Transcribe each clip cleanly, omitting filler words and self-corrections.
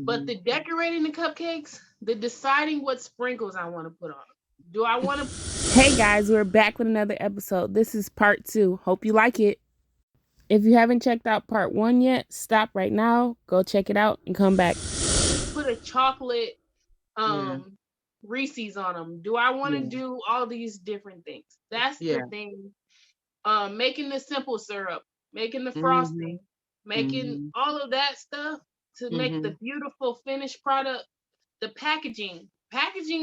But the decorating the cupcakes, the deciding what sprinkles I want to put on. Do I want to? Hey guys, we're back with another episode. This is part 2. Hope you like it. If you haven't checked out part 1 yet, stop right now, go check it out, and come back. Put a chocolate Yeah. Reese's on them? Do I want to Yeah. do all these different things? That's the Yeah. thing. Making the simple syrup, making the Mhm. frosting, making Mhm. all of that stuff to make the Mhm. beautiful finished product. The packaging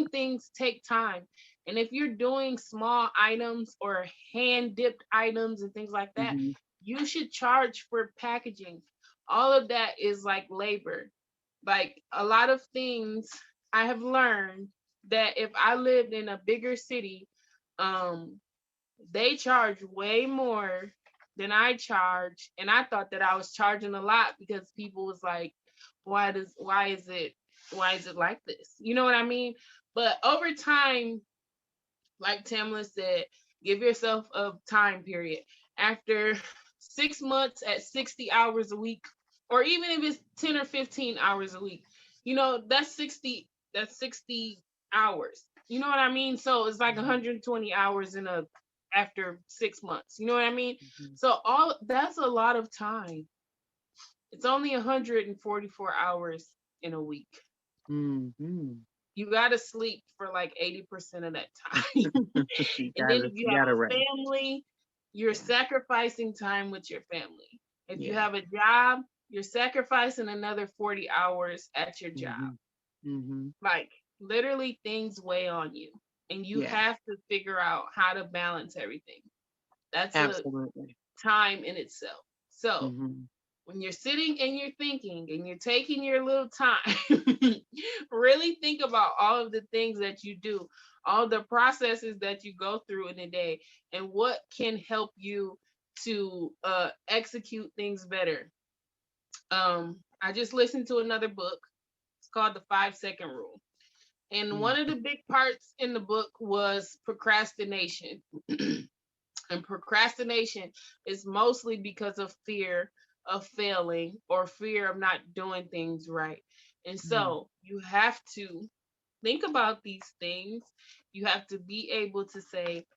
things take time. And if you're doing small items or hand dipped items and things like that, Mhm. you should charge for packaging. All of that is like labor. Like a lot of things I have learned that if I lived in a bigger city, um, they charge way more than I charge. And I thought that I was charging a lot because people was like, why is it like this? You know what I mean? But over time, like Tamla said, give yourself a time period. After 6 months at 60 hours a week, or even if it's 10 or 15 hours a week, that's 60 hours. You know what I mean? So it's like Mhm. 120 hours after 6 months. You know what I mean? Mhm. So all that's a lot of time. It's only 144 hours in a week. Mhm. You got to sleep for like 80% of that time. You And then gotta if you you have gotta a rest. family, you're Yeah. sacrificing time with your family. If you Yeah. have a job, you're sacrificing another 40 hours at your job. Mhm. Mhm. Like literally things weigh on you and you Yeah. have to figure out how to balance everything. That's a Absolutely. time in itself. So, Mhm. when you're sitting and you're thinking and you're taking your little time, really think about all of the things that you do, all the processes that you go through in a day, and what can help you to execute things better. I just listened to another book. It's called The 5 Second Rule. And one of the Mhm. big parts in the book was procrastination. And procrastination is mostly because of fear of failing or fear of not doing things right. And Mhm. so you have to think about these things. You have to be able to say,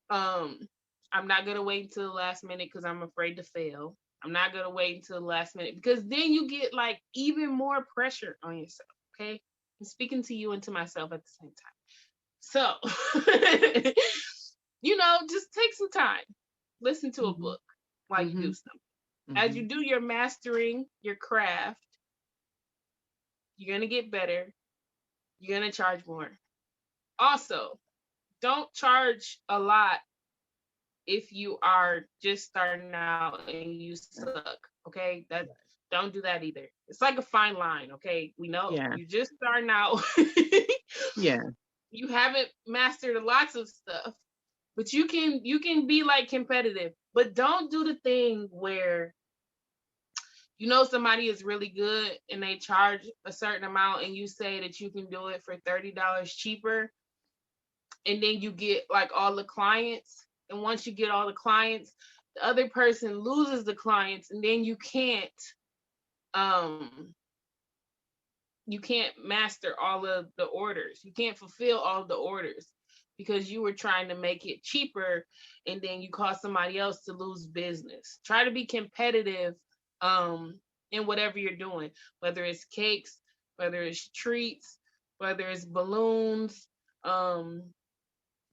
um, I'm not going to wait until the last minute because I'm afraid to fail. I'm not going to wait until the last minute because then you get like even more pressure on yourself. Okay. I'm speaking to you and to myself at the same time. So, just take some time, listen to a Mhm. book while you do Mhm. something. As you Mhm. do your mastering your craft, you're going to get better. You're going to charge more. Also, don't charge a lot if you are just starting out and you suck. Okay? Don't do that either. It's like a fine line, okay? We know you Yeah. just starting out. Yeah. You haven't mastered lots of stuff, but you can be like competitive, but don't do the thing where somebody is really good and they charge a certain amount and you say that you can do it for $30 cheaper, and then you get like all the clients, and once you get all the clients, the other person loses the clients, and then um you can't master all of the orders. You can't fulfill all of the orders because you were trying to make it cheaper, and then you cause somebody else to lose business. Try to be competitive in whatever you're doing, whether it's cakes, whether it's treats, whether it's balloons. Um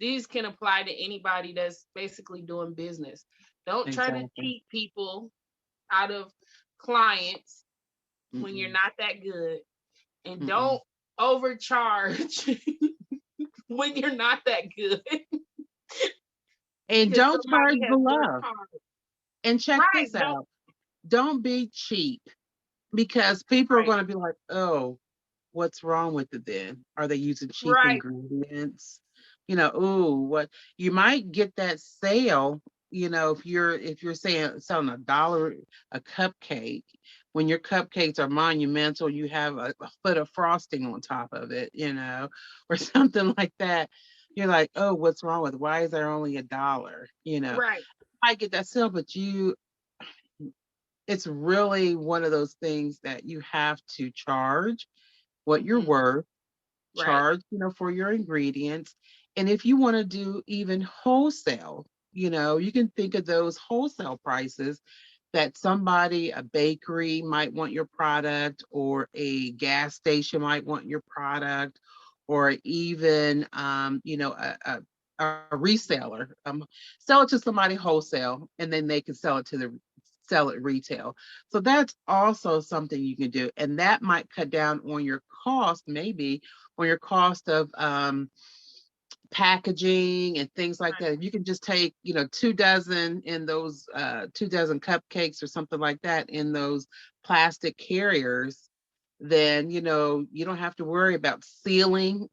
these can apply to anybody that's basically doing business. Don't try to Exactly. cheat people out of clients when you're Mm-mm. not that good, and Mm-mm. don't overcharge when you're not that good And because don't somebody charge has worked below. hard. And check Right. this Don't out. Don't be cheap because people are right. going to be like, oh, what's wrong with it then? Are they using cheap Right. ingredients? Ooh, what you might get that sale, if you're saying selling $1 a cupcake, when your cupcakes are monumental, you have a foot of frosting on top of it, or something like that. You're like, oh, what's wrong with it? Why is there only $1? Right. I get that sale, but it's really one of those things that you have to charge what you're Hmm. worth, Right. charge, for your ingredients. And if you want to do even wholesale, you can think of those wholesale prices that somebody, a bakery might want your product, or a gas station might want your product, or even, a reseller. Sell it to somebody wholesale, and then they can sell it retail. So that's also something you can do, and that might cut down on your cost, maybe on your cost of packaging and things like that. If you can just take, 2 dozen in those 2 dozen cupcakes or something like that in those plastic carriers, then you don't have to worry about sealing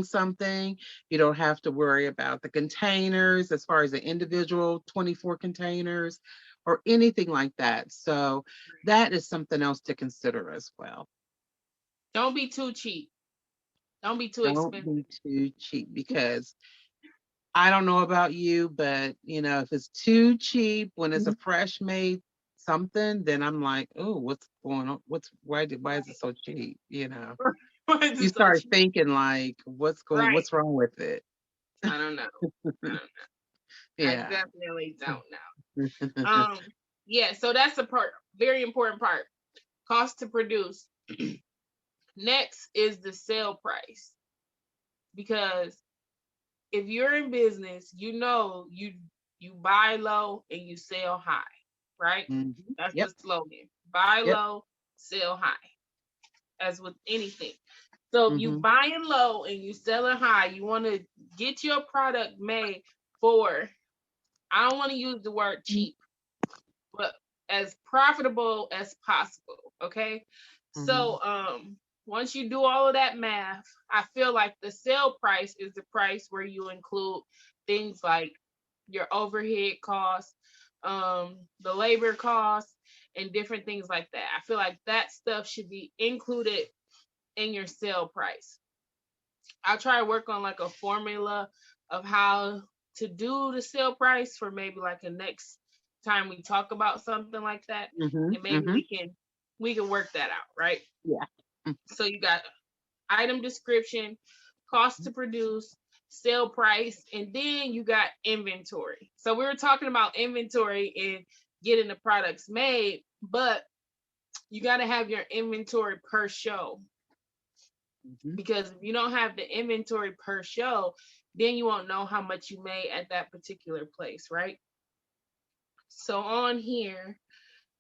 something. You don't have to worry about the containers as far as the individual 24 containers or anything like that. So that is something else to consider as well. Don't be too cheap. Don't be too Don't expensive. be too cheap, because I don't know about you, but if it's too cheap when it's a fresh made something, then I'm like, oh, what's going on? Why is it so cheap? Why is You it so start cheap? thinking like, Right. what's wrong with it? I don't know. I don't know. I Yeah. definitely don't know. Yeah, so that's the part, very important part. Cost to produce. Next is the sale price. Because if you're in business, you buy low and you sell high, right? That's the Yep. slogan. Buy Yep. low, sell high, as with anything. So if you Hmm. buying low and you selling high, you want to get your product made for, I don't want to use the word cheap, but as profitable as possible. Okay. Hmm. So once you do all of that math, I feel like the sale price is the price where you include things like your overhead costs, the labor costs, and different things like that. I feel like that stuff should be included in your sale price. I'll try to work on like a formula of how to do the sale price for maybe like a next time we talk about something like that, Hmm. and maybe Hmm. we can work that out, right? Yeah. So you got item description, cost to produce, sale price, and then you got inventory. So we were talking about inventory and getting the products made, but you got to have your inventory per show, Hmm. because if you don't have the inventory per show, then you won't know how much you made at that particular place, right? So on here,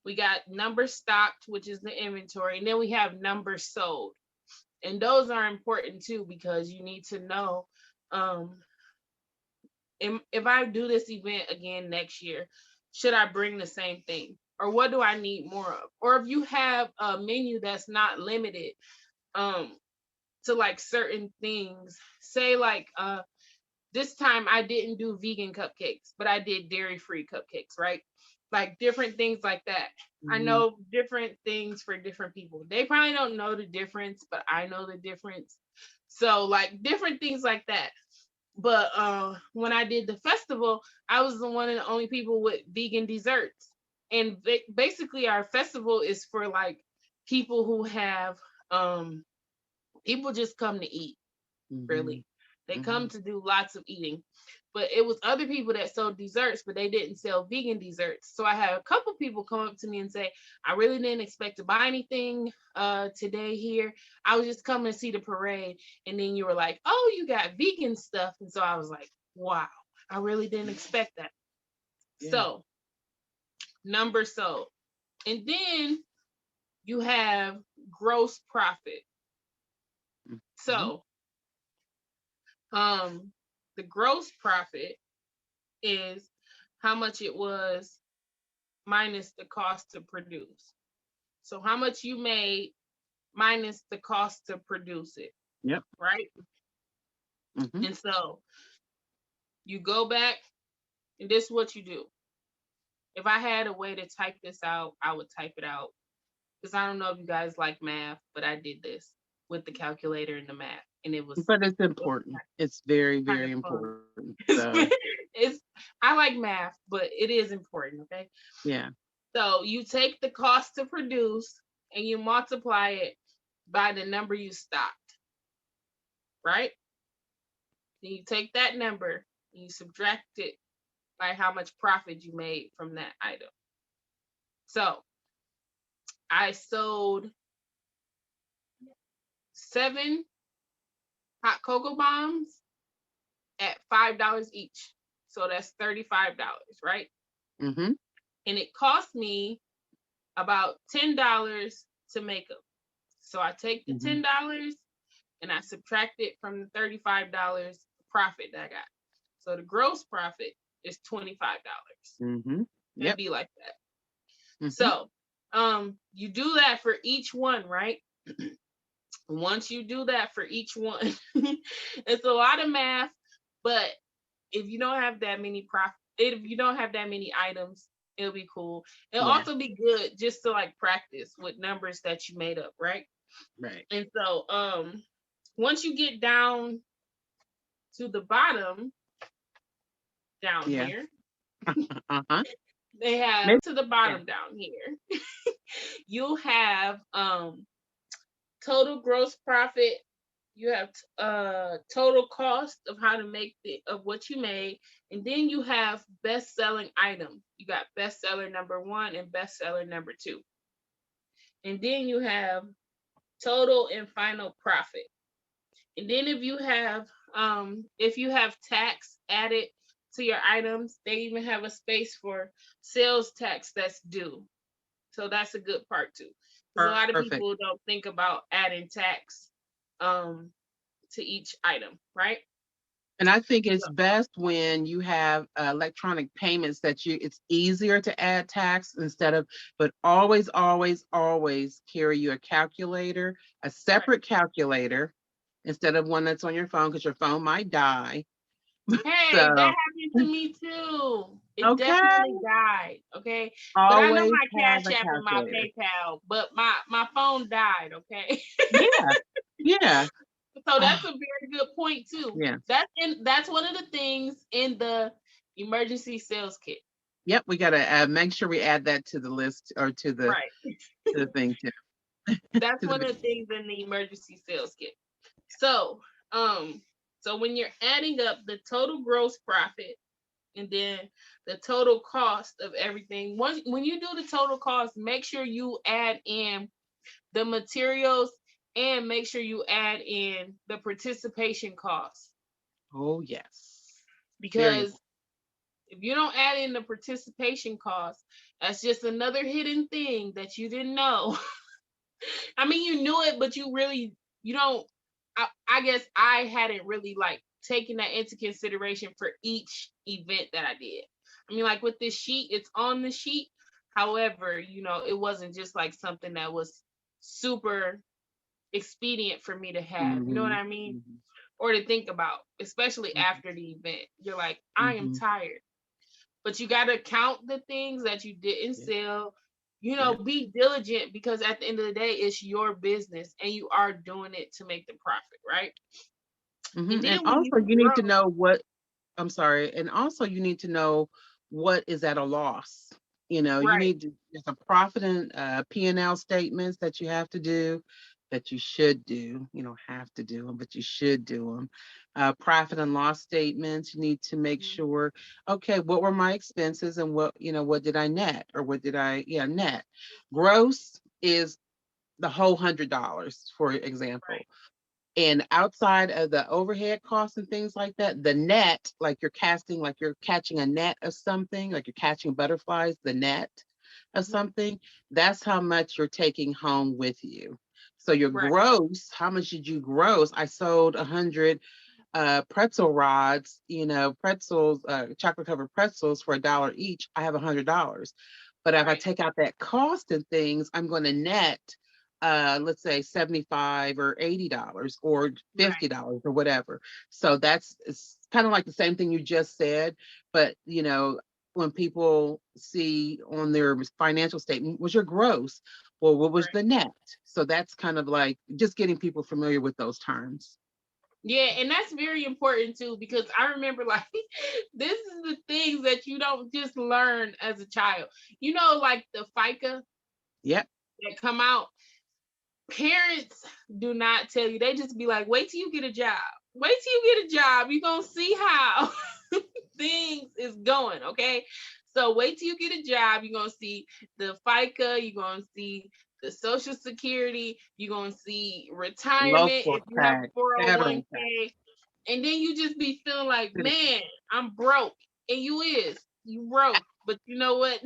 we got numbers stocked, which is the inventory, and then we have numbers sold. And those are important too, because you need to know, um, if I do this event again next year, should I bring the same thing? Or what do I need more of? Or if you have a menu that's not limited, um, to like certain things, say like this time I didn't do vegan cupcakes, but I did dairy free cupcakes, right? Like different things like that. I Hmm. know different things for different people. They probably don't know the difference, but I know the difference. So like different things like that. But when I did the festival, I was the one of the only people with vegan desserts. And basically our festival is for like people who have people just come to eat, Hmm. really. They come Hmm. to do lots of eating. But it was other people that sold desserts, but they didn't sell vegan desserts. So I had a couple people come up to me and say, I really didn't expect to buy anything today here. I was just coming to see the parade. And then you were like, oh, you got vegan stuff. And so I was like, wow, I really didn't expect that. Yeah. So number sold. And then you have gross profit. Hmm. So um the gross profit is how much it was minus the cost to produce. So how much you made minus the cost to produce it, Yep. right? Hmm. And so you go back, and this is what you do. If I had a way to type this out, I would type it out. Because I don't know if you guys like math, but I did this with the calculator and the math, and But it's it was important. It's very, kind of very fun. important. It's, So it's I like math, but it is important. Okay. yeah. So you take the cost to produce and you multiply it by the number you stocked, right? Then you take that number and you subtract it by how much profit you made from that item. So I sold 7 hot cocoa bombs at $5 each. So that's $35, right? Mm-hmm. And it cost me about $10 to make them. So I take the Mm-hmm. $10 and I subtract it from the $35 profit that I got. So the gross profit is $25. Mm-hmm. It'd Yep. be like that. Mm-hmm. So you do that for each one, right? Once you do that for each one, it's a lot of math, but if you don't have that many if you don't have that many items, it'll be cool. It'll Yeah. also be good just to like practice with numbers that you made up, right? Right. And so once you get down to the bottom down Yeah. here, Uh-huh. they have Maybe. to the Yeah. bottom down here, you'll have total gross profit, you have total cost of how to make the of what you made, and then you have best selling item. You got bestseller number 1 and bestseller number 2. And then you have total and final profit. And then if you have tax added to your items, they even have a space for sales tax that's due. So that's a good part too. Because a lot of Perfect. people don't think about adding tax um to each item, right? And I think it's So, best when you have electronic payments that it's easier to add tax instead of, but always, always, always carry you a calculator, a right. separate calculator instead of one that's on your phone because your phone might die. Hey, that So, happened to me too. It okay, definitely died. Okay. But I know always my have Cash a App and my calculator. PayPal, but my phone died. Okay. Yeah, yeah. So that's Ah, a very good point too. yeah. That's one of the things in the emergency sales kit. Yep, we got to make sure we add that to the list or Right. to the thing too. That's To the one of video. the things in the emergency sales kit. So, so when you're adding up the total gross profit and then the total cost of everything, when you do the total cost, make sure you add in the materials and make sure you add in the participation costs, Oh yes, very because if you don't add in the participation costs, that's just another hidden thing that you didn't know. I mean, you knew it, but you don't. I guess I hadn't really like taken that into consideration for each event that I did. I mean, like with this sheet, it's on the sheet. However, it wasn't just like something that was super expedient for me to have. You know what important. I mean? Hmm. Or to think about, especially Hmm. after the event. You're like, I am Hmm. tired. But you got to count the things that you didn't Yeah, sell. yeah. Be diligent, because at the end of the day, it's your business and you are doing it to make the profit, right? And Hmm. then And when you also, you need to grow, know what. I'm sorry. And also, you need to know what is at a loss. You right? need to, there's a profit and P&L statements that you have to do, that you should do. You don't have to do them, but you should do them. Profit and loss statements. You need to make Mhm. sure, okay, what were my expenses and what did I net or what did I, yeah, net. Gross is the whole $100, for example. Right. And outside of the overhead costs and things like that, the net, like you're catching a net of something, like you're catching butterflies, the net of Hmm. something, that's how much you're taking home with you. So your Right. gross, how much did you gross? I sold 100 pretzel rods, pretzels, chocolate covered pretzels for $1 each. I have $100. But if I Right. take out that cost and things, I'm going to net, let's say 75 or $80 or Right. $50 or whatever. So it's kind of like the same thing you just said, but when people see on their financial statement was your gross, well, what was Right. the net? So that's kind of like just getting people familiar with those terms. Yeah, and that's very important too, because I remember like this is the things that you don't just learn as a child. You know, like the FICA Yep. that come out, parents do not tell you. They just be like, wait till you get a job. Wait till you get a job. You're gonna see how things is going, okay? So wait till you get a job. You're gonna see the FICA, you're gonna see the Social Security, you're gonna see retirement Local if you have tax, a federal tax, 401k, and then you just be feeling like, city man, I'm broke. And you broke. But you know what?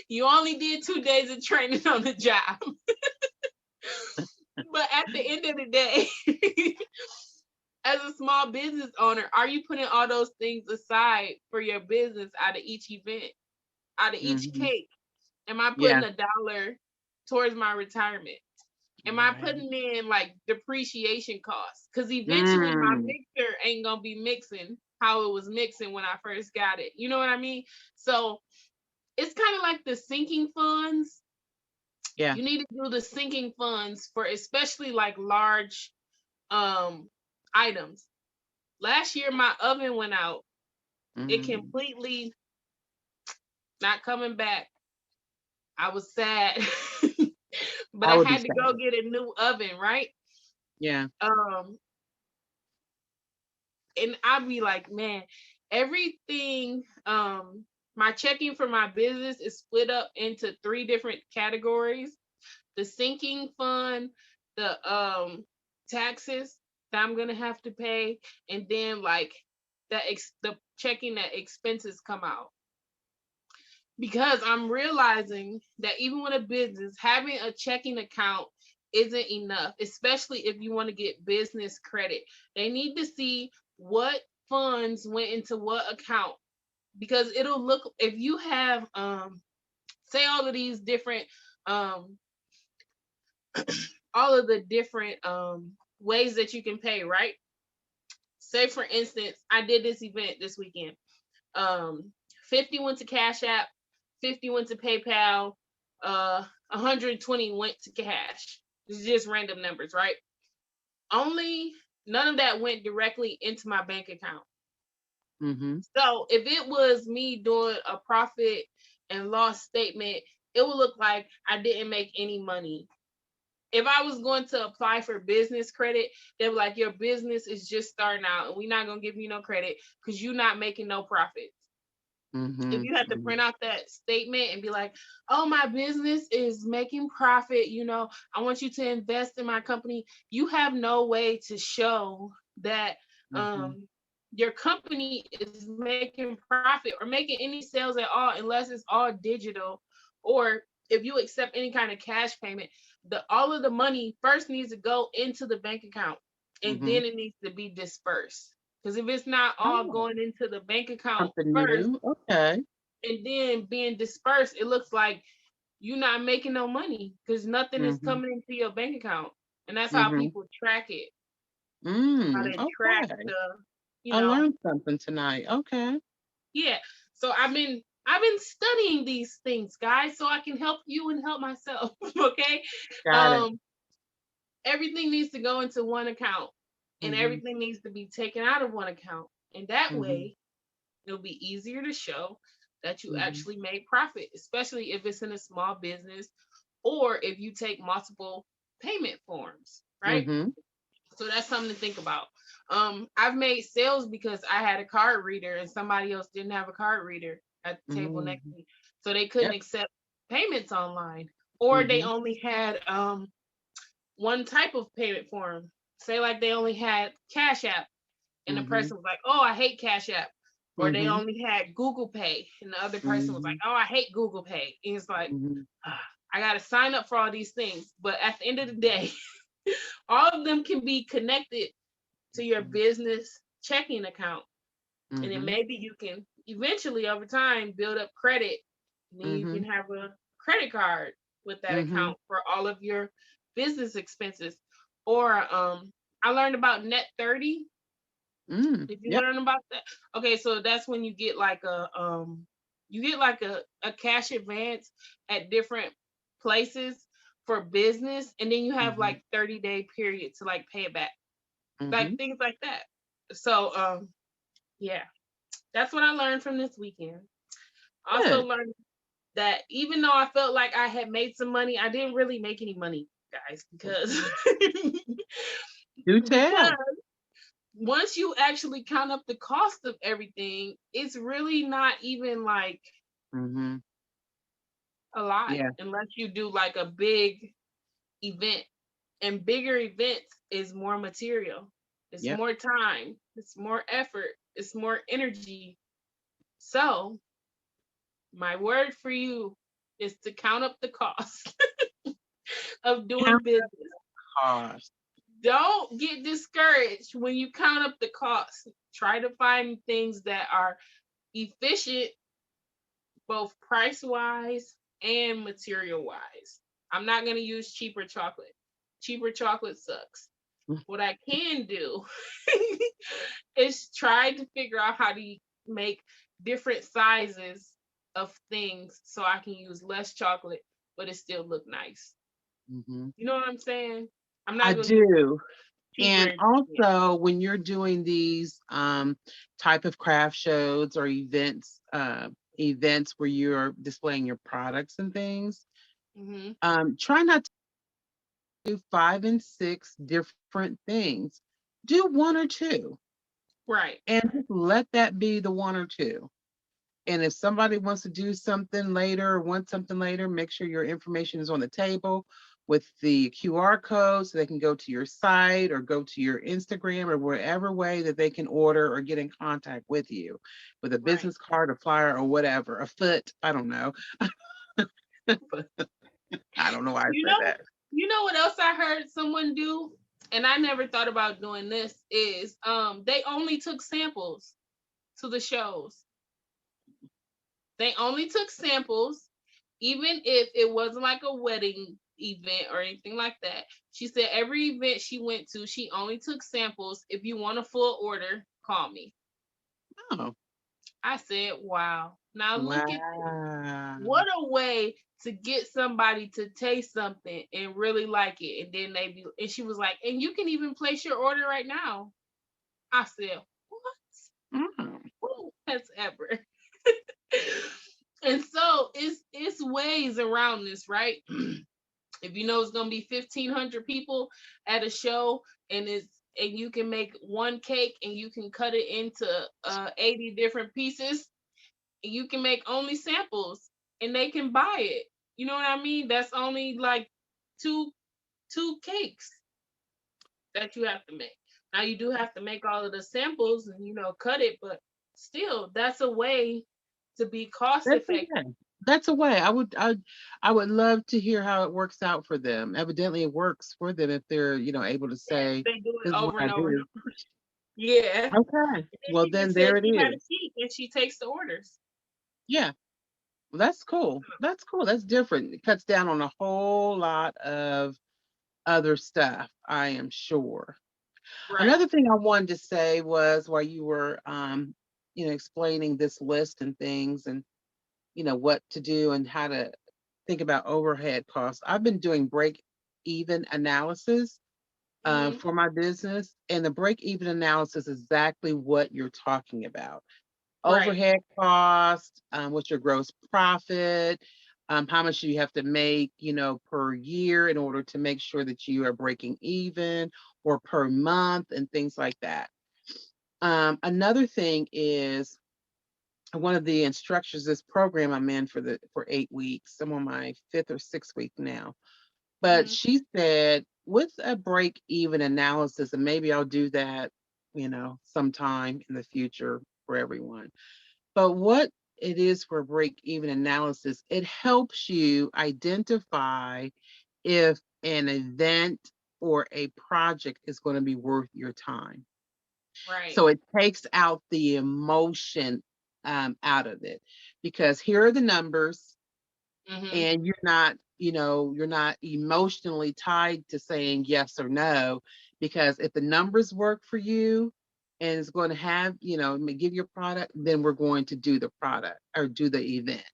You only did 2 days of training on the job. But at the end of the day, as a small business owner, are you putting all those things aside for your business out of each event, out of each Mm-hmm. cake? Am I putting Yeah. $1 towards my retirement? Am I Right. putting in like depreciation costs? Because eventually my Mm. mixer ain't gonna be mixing how it was mixing when I first got it. You know what I mean? So it's kind of like the sinking funds. Yeah. You need to do the sinking funds for especially like large um items. Last year my oven went out. It Mm. completely not coming back. I was sad. But I I would be had to sad. go get a new oven, right? Yeah. Um and I'd be like, man, everything my checking for my business is split up into three different categories. The sinking fund, the taxes that I'm gonna have to pay, and then like the checking that expenses come out. Because I'm realizing that even with a business, having a checking account isn't enough, especially if you want to get business credit. They need to see what funds went into what account, because it'll look, if you have say all of these different um all of the different ways that you can pay, right? Say for instance, I did this event this weekend. Um 50 went to Cash App, 50 went to PayPal, 120 went to cash. This is just random numbers, right? Only none of that went directly into my bank account. Mm-hmm. So if it was me doing a profit and loss statement, it would look like I didn't make any money. If I was going to apply for business credit, they were like, your business is just starting out and we're not gonna give you no credit because you're not making no profits. If Mm-hmm. you have to print out that statement and be like, oh, my business is making profit, I want you to invest in my company, you have no way to show that Mm-hmm. your company is making profit or making any sales at all unless it's all digital, or if you accept any kind of cash payment. The all of the money first needs to go into the bank account, and Mm-hmm. then it needs to be dispersed. Because if it's not all Oh, going into the bank account something first new. Okay. and then being dispersed, it looks like you're not making no money because nothing is Mm-hmm. coming into your bank account. And that's how Mm-hmm. people track it. How Mm. they track Okay. the, you I know, learned something tonight. Okay. yeah. So I've been studying these things, guys, so I can help you and help myself. Okay. Got it. Um, everything needs to go into one account and Mm-hmm. everything needs to be taken out of one account. And that Mm-hmm. way it'll be easier to show that you Mm-hmm. actually made profit, especially if it's in a small business or if you take multiple payment forms, right? Mm-hmm. So that's something to think about. I've made sales because I had a card reader and somebody else didn't have a card reader at the table next Mm-hmm. to me. So they couldn't Yep. accept payments online, or they Mm-hmm. only had one type of payment form. Say like they only had Cash App, and the Mm-hmm. person was like, "Oh, I hate Cash App," or they Mm-hmm. only had Google Pay, and the other person was like, Mm-hmm. "Oh, I hate Google Pay." And it's like, Mm-hmm. I got to sign up for all these things, but at the end of the day, all of them can be connected to your business checking account, and then Mm-hmm. maybe you can eventually over time build up credit, and then you Mm-hmm. can have a credit card with that Mm-hmm. account for all of your business expenses. Or I learned about Net 30. Mm. Did you Yep. learn about that? Okay, so that's when you get like a cash advance at different places for business, and then you have Mm-hmm. like 30-day period to like pay it back. like Mhm. things like that. So yeah, that's what I learned from this weekend. Also Good. learned that even though I felt like I had made some money, I didn't really make any money, guys, because Do tell. because once you actually count up the cost of everything, it's really not even like Mhm. a lot Yeah. unless you do like a big event. And bigger events is more material. It's Yep. more time. It's more effort. It's more energy. So, my word for you is to count up the cost of doing Count business. cost. Don't get discouraged when you count up the cost. Try to find things that are efficient, both price wise and material wise. I'm not going to use cheaper chocolate. Cheaper chocolate sucks. What I can do is try to figure out how to make different sizes of things so I can use less chocolate, but it still look nice. Mhm. You know what I'm saying? I'm I not going to use do. cheaper And ingredients. also, when you're doing these type of craft shows or events where you're displaying your products and things, Hmm. try not to do 5 and 6 different things. Do one or two, Right, and just let that be the one or two. And if somebody wants to do something later or wants something later, make sure your information is on the table with the QR code so they can go to your site or go to your Instagram or wherever way that they can order or get in contact with you with a right. business card, a flyer, or whatever, a foot. I don't know. I don't know why I You said know, that. you know what else I heard someone do, and I never thought about doing this is they only took samples to the shows. They only took samples, even if it wasn't like a wedding event or anything like that. She said every event she went to, she only took samples. If you want a full order, call me. Oh, I said, wow. Now look at this. wow. What a way to get somebody to taste something and really like it. And then and she was like, and you can even place your order right now. I said, what? Mm. Who has ever? And so it's ways around this, right? If you know it's gonna be 1,500 people at a show, and you can make one cake and you can cut it into 80 different pieces, and you can make only samples and they can buy it. You know what I mean? That's only like two two cakes that you have to make. Now you do have to make all of the samples and cut it, but still that's a way to be cost That's effective. okay. That's a way. I would love to hear how it works out for them. Evidently, it works for them if they're, able to Yes, say, they do it "This is what over I and over and do." over. Yeah. And Okay. then Well, she then just said there it she had a is. sheet and she takes the orders. Yeah. Well, that's cool. That's cool. That's different. It cuts down on a whole lot of other stuff, I am sure. Right. Another thing I wanted to say was while you were, explaining this list and things and, what to do and how to think about overhead costs. I've been doing break even analysis Hmm. for my business, and the break even analysis is exactly what you're talking about. Right. Overhead cost, what's your gross profit, how much do you have to make, per year in order to make sure that you are breaking even or per month and things like that. Another thing is one of the instructors, this program I'm in for 8 weeks. I'm on my fifth or sixth week now. But Hmm. she said with a break even analysis, and maybe I'll do that, sometime in the future for everyone. But what it is for break even analysis, it helps you identify if an event or a project is going to be worth your time. Right. So it takes out the emotion out of it because here are the numbers, Hmm. and you're not emotionally tied to saying yes or no, because if the numbers work for you and it's going to have, give your product, then we're going to do the product or do the event.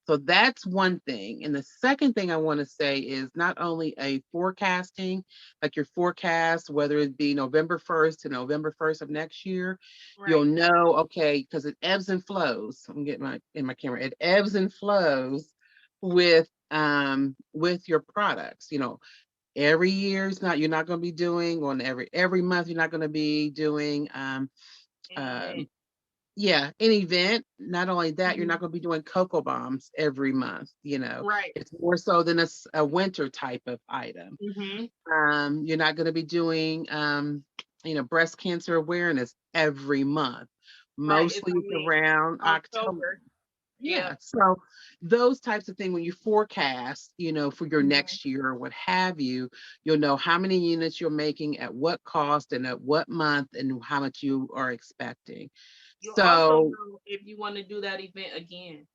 So that's one thing. And the second thing I want to say is not only a forecasting, like your forecast, whether it be November 1st to November 1st of next year, you'll Right. know, okay, because it ebbs and flows. I'm getting my in my camera. It ebbs and flows with your products. Every year is not you're not going to be doing on every month you're not going to be doing An um event. yeah, an event. Not only that, you're Mhm. not going to be doing cocoa bombs every month. Right. It's more so than a winter type of item. Hmm. You're not going to be doing, breast cancer awareness every month. Right. It's Mostly it's only around October. October. Yeah. Yep. So those types of things, when you forecast, for your Hmm. next year or what have you, you'll know how many units you're making at what cost and at what month and how much you are expecting. You'll also So know if you want to do that event again.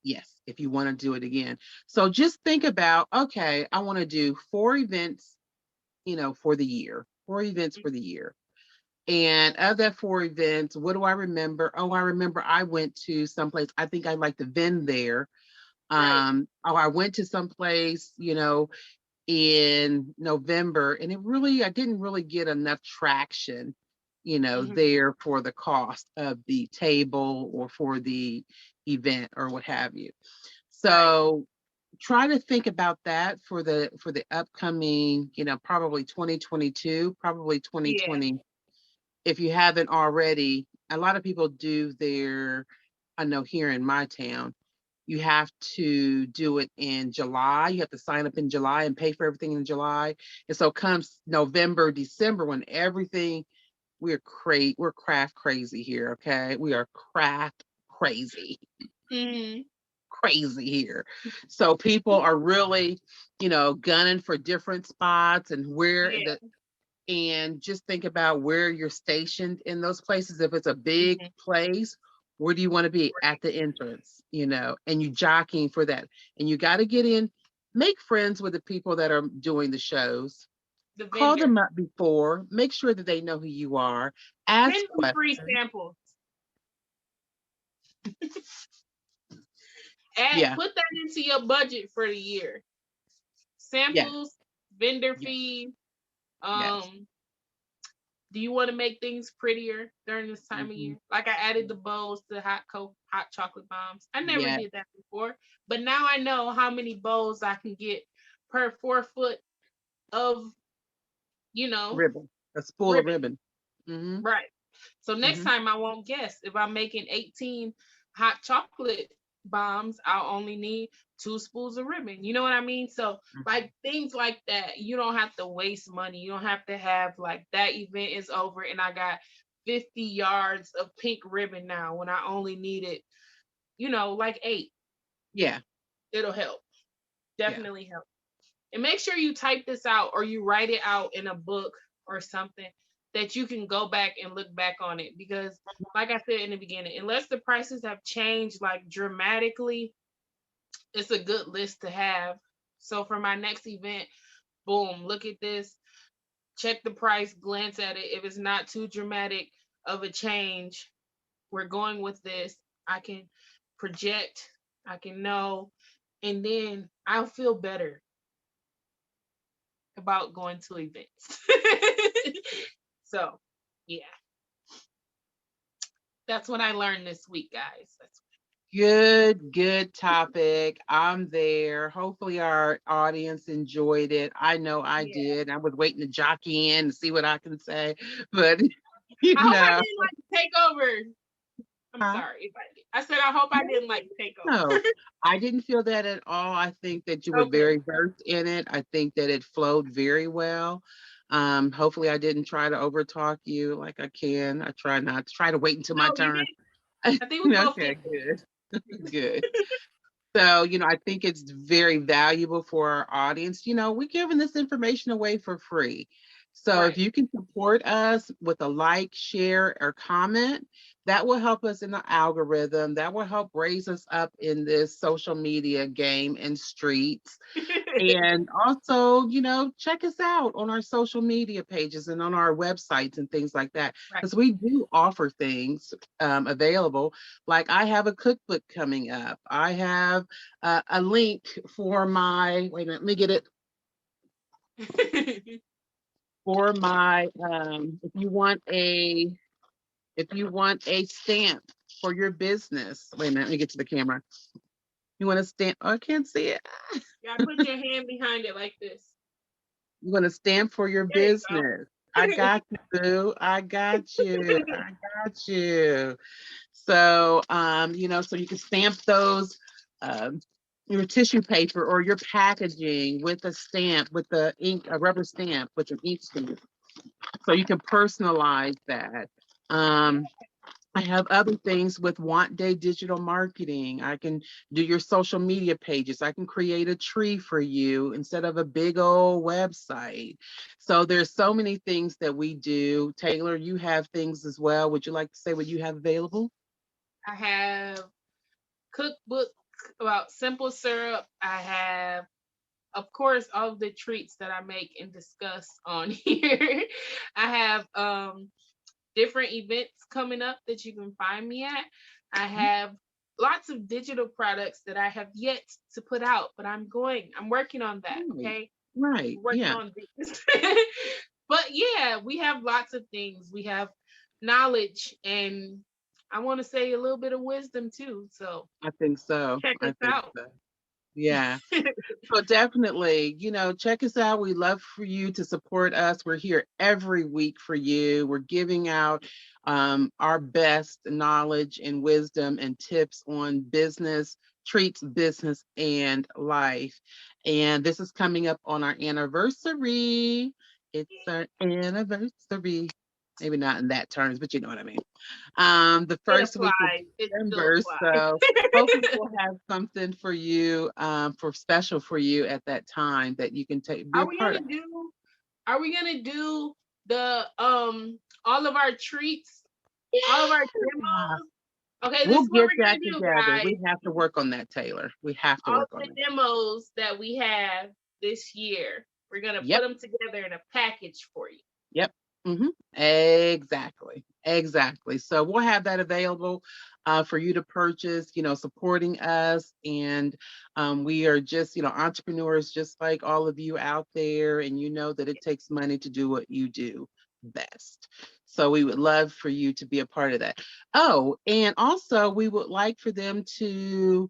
yes, if you want to do it again. So just think about, okay, I want to do 4 events, for the year, 4 events for the year. And of that 4 events, what do I remember? Oh, I remember I went to someplace. I think I like to vend there. Right. I went to some place, in November, and I didn't really get enough traction, Hmm. there for the cost of the table or for the event or what have you. Right. So try to think about that for the upcoming, probably 2022, probably Yeah. 2020. If you haven't already, a lot of people do I know here in my town, you have to do it in July. You have to sign up in July and pay for everything in July. And so comes November, December, when everything we're craft crazy here, okay? We are craft crazy, Hmm. crazy here. So people are really, gunning for different spots and where Yeah. and just think about where you're stationed in those places. If it's a big Hmm. place, where do you want to be? At Right. the entrance, and you jockeying for that. And you got to get in, make friends with the people that are doing the shows. The Call them vendor. up before, make sure that they know who you are, ask Send them free questions. samples. Add Yeah, put that into your budget for the year. yeah, Samples, vendor yeah, fees. yes. Um, do you want to make things prettier during this time of Hmm. year? Like I added the bows to hot chocolate bombs. I never Yeah, did that before, but now I know how many bows I can get per 4 foot of you know ribbon, a spool of ribbon. ribbon. Hmm. Right. So next Hmm. time I won't guess. If I'm making 18 hot chocolate bombs, I'll only need 2 spools of ribbon. You know what I mean? So like things like that, you don't have to waste money. You don't have to have like that event is over and I got 50 yards of pink ribbon now when I only needed, like 8. Yeah, It'll help. yeah. Definitely help. And make sure you type this out or you write it out in a book or something that you can go back and look back on it because like I said in the beginning, unless the prices have changed like dramatically, it's a good list to have. So for my next event, boom, look at this, check the price, glance at it. If it's not too dramatic of a change, we're going with this. I can project, I can know, and then I'll feel better about going to events. So, yeah, that's what I learned this week, guys. That's Good topic. I'm there. Hopefully, our audience enjoyed it. I know I yeah. did. I was waiting to jockey in to see what I can say, but I you hope I know, didn't like take over. I'm huh? sorry if I did. I said I hope I didn't like take over. No, I didn't feel that at all. I think that you were Okay. very versed in it. I think that it flowed very well. Hopefully, I didn't try to overtalk you like I can. I try not to try to wait until No, my you turn. didn't. I think we both did Okay, good. good, good. So, I think it's very valuable for our audience. We're giving this information away for free. So if Right. you can support us with a like, share, or comment, that will help us in the algorithm. That will help raise us up in this social media game and streets. And also, check us out on our social media pages and on our websites and things like that, Right. because we do offer things available. Like I have a cookbook coming up. I have a link for my, wait a minute, let me get it, for my, if you want a stamp for your business. Wait a minute, let me get to the camera. You want a stamp? Oh, I can't see it. You gotta put your hand behind it like this. You want a stamp for your There you business. I go. got you, boo. I got you. I got you. So, so you can stamp those, um, your tissue paper or your packaging with a stamp, with the ink, a rubber stamp with an ink stamp. So you can personalize that. Yeah. Um, I have other things with Want Day digital marketing. I can do your social media pages. I can create a tree for you instead of a big old website. So there's so many things that we do. Taylor, you have things as well. Would you like to say what you have available? I have cookbook about simple syrup. I have, of course, all of the treats that I make and discuss on here. I have different events coming up that you can find me at. I have lots of digital products that I have yet to put out, but I'm working on that. Right. Okay. Right. We're working Yeah, on this. But yeah, we have lots of things. We have knowledge and I want to say a little bit of wisdom too. So I think so. check I us think out. so. Yeah. So definitely, check us out. We love for you to support us. We're here every week for you. We're giving out our best knowledge and wisdom and tips on business, treats, business, and life. And this is coming up on our anniversary. It's our anniversary. Maybe not in that terms, but you know what I mean. The It first week of applies. It still December. So hopefully applies. we'll have something for you, for special for you at that time that you can be a Are we part gonna of. do are we gonna do the all of our treats, all of our Yeah. demos? Okay, this We'll is what get we're that gonna do, together. guys. We have to work on that, Taylor. We have to All of work on the that. demos that we have this year, we're gonna put Yep. them together in a package for you. Yep. Exactly. Exactly. So we'll have that available for you to purchase, supporting us. And we are just, entrepreneurs just like all of you out there. And you know that it takes money to do what you do best. So we would love for you to be a part of that. Oh, and also we would like for them to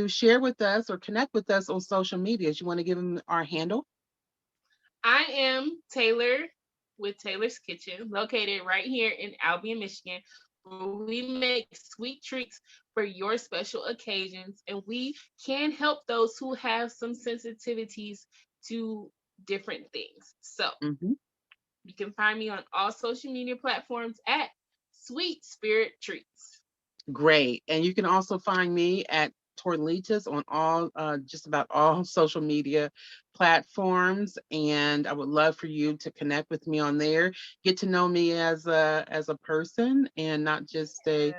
share with us or connect with us on social media. You want to give them our handle? I am Taylor with Taylor's Kitchen, located right here in Albion, Michigan, where we make sweet treats for your special occasions, and we can help those who have some sensitivities to different things. So Mm-hmm. you can find me on all social media platforms at Sweet Spirit Treats. Great. And you can also find me at Torlitas on all just about all social media platforms. And I would love for you to connect with me on there. Get to know me as a person and not just a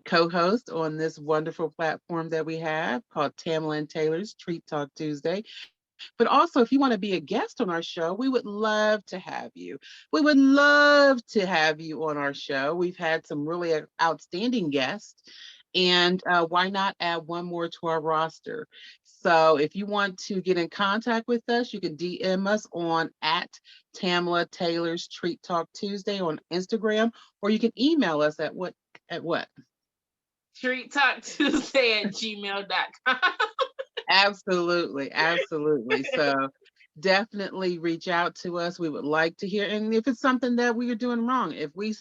co-host on this wonderful platform that we have called Tamala and Taylor's Treat Talk Tuesday. But also, if you want to be a guest on our show, we would love to have you. We would love to have you on our show. We've had some really outstanding guests, and why not add one more to our roster? So if you want to get in contact with us, you can DM us on at Tamala Taylor's Treat Talk Tuesday on Instagram, or you can email us at what? At what? Treat Talk Tuesday at gmail.com. Absolutely, absolutely. So definitely reach out to us. We would like to hear. And if it's something that we are doing wrong, if we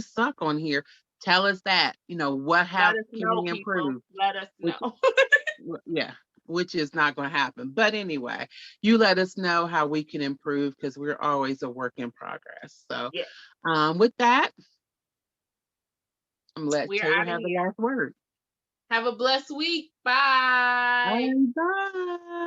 suck on here, tell us that. What Let how us can know, we people. improve? Let us Which know. yeah, which is not going to happen. But anyway, you let us know how we can improve because we're always a work in progress. So Yeah, with that, I'm gonna let we're Taylor out of have the here. last word. Have a blessed week. Bye. Bye bye.